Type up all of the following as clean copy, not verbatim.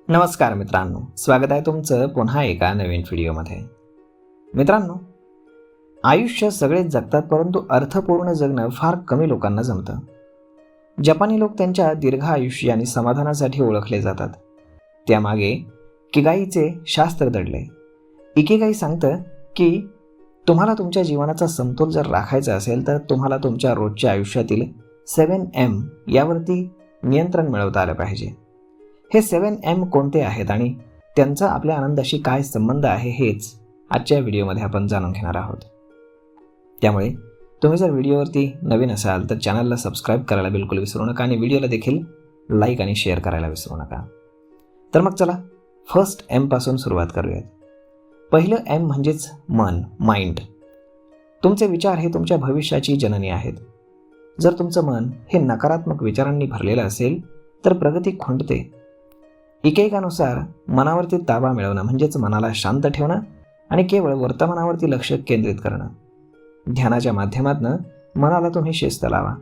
नमस्कार मित्रांनो, स्वागत आहे तुमचं पुन्हा एका नवीन व्हिडिओमध्ये. मित्रांनो, आयुष्य सगळेच जगतात, परंतु अर्थपूर्ण जगणं फार कमी लोकांना जमतं. जपानी लोक त्यांच्या दीर्घ आयुष्य आणि समाधानासाठी ओळखले जातात. त्यामागे इकिगाईचे शास्त्र दडले. इकिगाई सांगतं की तुम्हाला तुमच्या जीवनाचा समतोल जर राखायचा असेल तर तुम्हाला तुमच्या रोजच्या आयुष्यातील 7M यावरती नियंत्रण मिळवता आलं पाहिजे. हे 7M कोणते आहेत आणि त्यांचा आपल्या आनंदाशी काय संबंध आहे हेच आजच्या व्हिडिओमध्ये आपण जाणून घेणार आहोत. त्यामुळे तुम्ही जर व्हिडिओवरती नवीन असाल तर चॅनलला सबस्क्राईब करायला बिलकुल विसरू नका आणि व्हिडिओला देखील लाईक आणि शेअर करायला विसरू नका. तर मग चला फर्स्ट M पासून सुरुवात करूयात. पहिलं M म्हणजेच मन, माइंड. तुमचे विचार हे तुमच्या भविष्याची जननी आहेत. जर तुमचं मन हे नकारात्मक विचारांनी भरलेलं असेल तर प्रगती खुंटते. इकिगाईनुसार मनावरती ताबा मिळवणं म्हणजेच मनाला शांत ठेवणं आणि केवळ वर्तमानावरती लक्ष केंद्रित करणं. ध्यानाच्या माध्यमातून मनाला तुम्ही शिस्त लावा,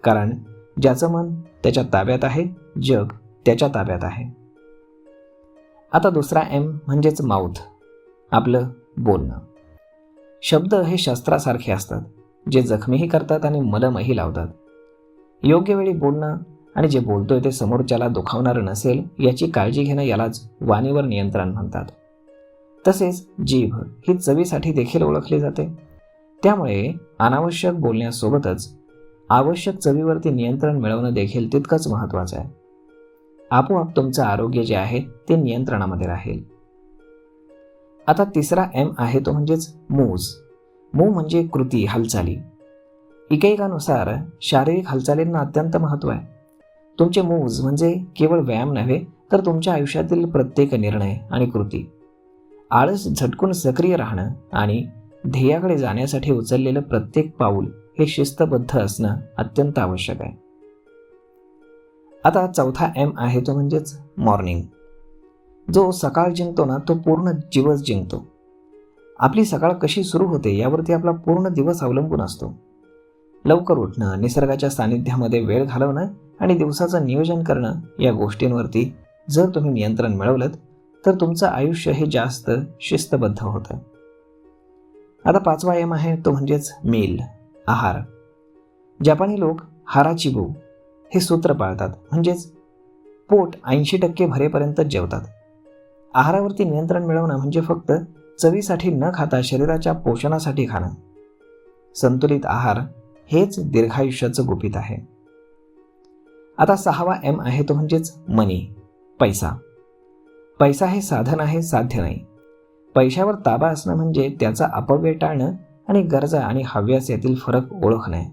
कारण ज्याचं मन त्याच्या ताब्यात आहे, जग त्याच्या ताब्यात आहे. आता दुसरा M म्हणजेच माउथ, आपलं बोलणं. शब्द हे शस्त्रासारखे असतात, जे जखमीही करतात आणि मलमही लावतात. योग्य वेळी बोलणं आणि जे बोलतोय ते समोरच्याला दुखावणारं नसेल याची काळजी घेणं यालाच वाणीवर नियंत्रण म्हणतात. तसेच जीभ ही चवीसाठी देखील ओळखली जाते. त्यामुळे अनावश्यक बोलण्यासोबतच आवश्यक चवीवरती नियंत्रण मिळवणं देखील तितकंच महत्त्वाचं आहे. आपोआप तुमचं आरोग्य जे आहे ते नियंत्रणामध्ये राहील. आता तिसरा M आहे तो म्हणजेच मूव्ज. मूव्ह म्हणजे कृती, हालचाली. इकिगाईनुसार शारीरिक हालचालींना अत्यंत महत्त्व आहे. तुमचे मूव्ज म्हणजे केवळ व्यायाम नव्हे तर तुमच्या आयुष्यातील प्रत्येक निर्णय आणि कृती. आळस झटकून सक्रिय राहणं आणि ध्येयाकडे जाण्यासाठी उचललेलं प्रत्येक पाऊल हे शिस्तबद्ध असणं अत्यंत आवश्यक आहे. आता चौथा M आहे तो म्हणजेच मॉर्निंग. जो सकाळ जिंकतो ना तो पूर्ण दिवस जिंकतो. आपली सकाळ कशी सुरू होते यावरती आपला पूर्ण दिवस अवलंबून असतो. लवकर उठणं, निसर्गाच्या सानिध्यामध्ये वेळ घालवणं आणि दिवसाचं नियोजन करणं या गोष्टींवरती जर तुम्ही नियंत्रण मिळवलं तर तुमचं आयुष्य हे जास्त शिस्तबद्ध होतं. आता पाचवा M आहे तो म्हणजेच मील, आहार. जपानी लोक हाराचिबू हे सूत्र पाळतात, म्हणजेच पोट 80% भरेपर्यंत जेवतात. आहारावरती नियंत्रण मिळवणं म्हणजे फक्त चवीसाठी न खाता शरीराच्या पोषणासाठी खाणं. संतुलित आहार हेच दीर्घायुष्याचं गुपित आहे. आता सहावा M आहे तो म्हणजेच मनी, पैसा. पैसा हे साधन आहे, साध्य नाही. पैशावर ताबा असणं म्हणजे त्याचा अपव्यय टाळणं आणि गरजा आणि हव्यास यातील फरक ओळखणे.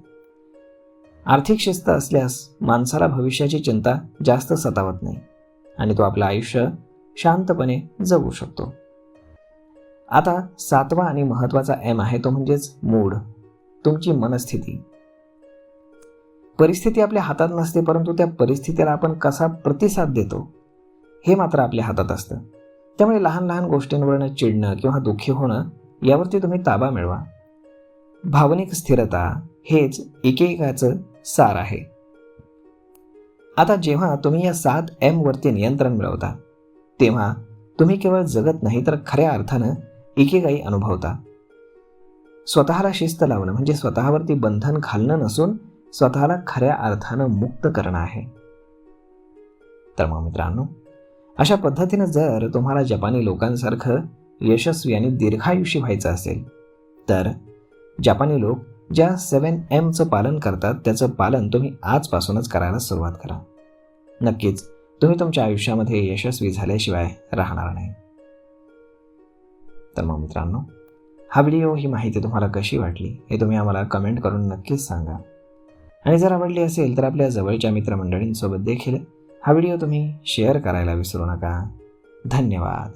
आर्थिक शिस्त असल्यास माणसाला भविष्याची चिंता जास्त सतावत नाही आणि तो आपलं आयुष्य शांतपणे जगू शकतो. आता सातवा आणि महत्त्वाचा M आहे तो म्हणजेच मूड, तुमची मनस्थिती. परिस्थिती आपल्या हातात नसते, परंतु त्या परिस्थितीला आपण कसा प्रतिसाद देतो हे मात्र आपल्या हातात असतं. त्यामुळे लहान लहान गोष्टींवरनं चिडणं किंवा दुःखी होणं यावरती तुम्ही ताबा मिळवा. भावनिक स्थिरता हेच इकिगाईचं सार आहे. आता जेव्हा तुम्ही या 7M वरती नियंत्रण मिळवता तेव्हा तुम्ही केवळ जगत नाही तर खऱ्या अर्थानं इकिगाई अनुभवता. स्वतःला शिस्त लावणं म्हणजे स्वतःवरती बंधन घालणं नसून स्वतःला खऱ्या अर्थानं मुक्त करणं आहे. तर मग मित्रांनो, अशा पद्धतीनं जर तुम्हाला जपानी लोकांसारखं यशस्वी आणि दीर्घायुषी व्हायचं असेल तर जपानी लोक ज्या 7Mचं पालन करतात त्याचं पालन तुम्ही आजपासूनच करायला सुरुवात करा. नक्कीच तुम्ही तुमच्या आयुष्यामध्ये यशस्वी झाल्याशिवाय राहणार नाही. तर मग मित्रांनो, हा व्हिडिओ, ही माहिती तुम्हाला कशी वाटली हे तुम्ही आम्हाला कमेंट करून नक्कीच सांगा. आणि जर आवडली असेल तर आपल्या जवळच्या मित्रमंडळींसोबत देखील हा व्हिडिओ तुम्ही शेअर करायला विसरू नका. धन्यवाद.